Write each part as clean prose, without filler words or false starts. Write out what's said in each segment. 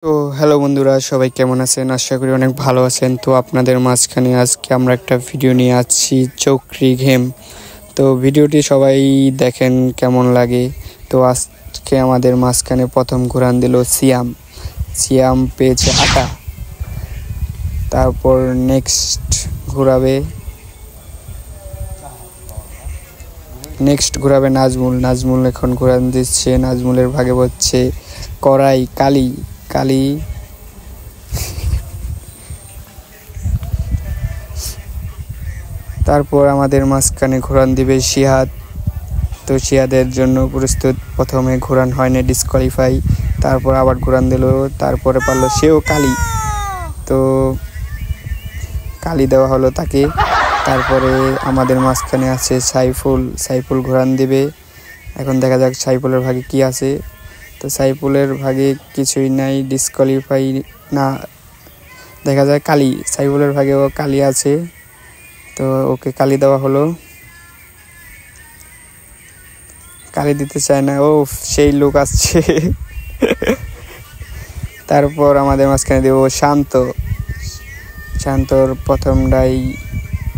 তো হ্যালো বন্ধুরা, সবাই কেমন আছেন? আশা করি অনেক ভালো আছেন। তো আপনাদের মাঝখানে আজকে আমরা একটা ভিডিও নিয়ে আসছি, চক্রি গেম। তো ভিডিওটি সবাই দেখেন কেমন লাগে। তো আজকে আমাদের মাঝখানে প্রথম ঘোরান দিল সিয়াম। সিয়াম পেয়েছে 8টা। তারপর নেক্সট ঘোরাবে নাজমুল। নাজমুল এখন ঘোরান দিচ্ছে। নাজমুলের ভাগে হচ্ছে কড়াই, কালি কালি। তারপর আমাদের মাঝখানে ঘোরান দিবে শিহাদ। তো শিহাদের জন্য প্রস্তুত। প্রথমে ঘোরান হয়নি, ডিসকোয়ালিফাই। তারপর আবার ঘোরান দিল, তারপরে পারলো সেও কালি। তো কালি দেওয়া হলো তাকে। তারপরে আমাদের মাঝখানে আছে সাইফুল। সাইফুল ঘোরান দিবে। এখন দেখা যাক সাইফুলের ভাগে কি আছে। তো সাইফুলের ভাগে কিছুই নাই, ডিসকোয়ালিফাই না, দেখা যায় কালি। সাইফুলের ভাগেও কালি আছে, তো ওকে কালি দেওয়া হলো। কালি দিতে চায় না, ও সেই লোক আসছে। তারপর আমাদের মাঝখানে দেব শান্ত। শান্তর প্রথমটাই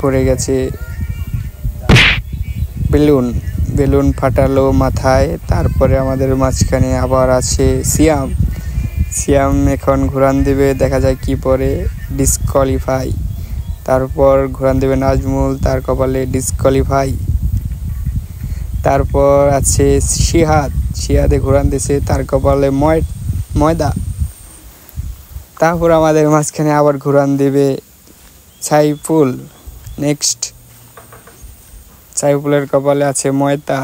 পড়ে গেছে বেলুন। বেলুন ফাটালো মাথায়। তারপরে আমাদের মাঝখানে আবার আছে সিয়াম। সিয়াম এখন ঘোরান দিবে, দেখা যায় কি পরে, ডিসকোয়ালিফাই। তারপর ঘোরান দেবে নাজমুল, তার কপালে ডিসকোয়ালিফাই। তারপর আছে শিহাদ। শিহাদে ঘোরান দিছে, তার কপালে ময়দা। তারপর আমাদের মাঝখানে আবার ঘোরান দিবে সাইফুল। নেক্সট সাইফুলের কপালে আছে ময়দা।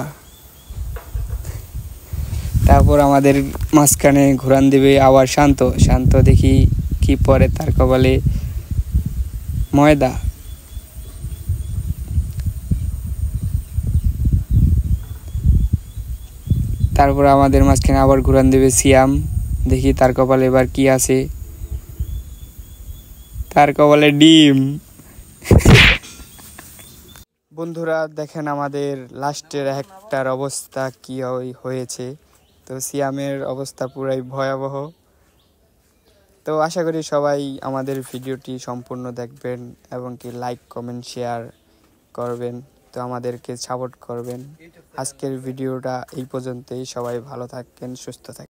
তারপর আমাদের মাঝখানে ঘোরান দিবে আবার শান্ত। শান্ত দেখি কি পরে, তার কপালে ময়দা। তারপর আমাদের মাঝখানে আবার ঘোরান দিবে সিয়াম। দেখি তার কপালে এবার কি আছে, তার কপালে ডিম। বন্ধুরা দেখেন আমাদের লাস্টের একটার অবস্থা কি হয়েছে। তো সিয়ামের অবস্থা পুরাই ভয়াবহ। তো আশা করি সবাই আমাদের ভিডিওটি সম্পূর্ণ দেখবেন এবং কি লাইক কমেন্ট শেয়ার করবেন। তো আমাদেরকে সাপোর্ট করবেন। আজকের ভিডিওটা এই পর্যন্তই। সবাই ভালো থাকেন, সুস্থ থাকেন।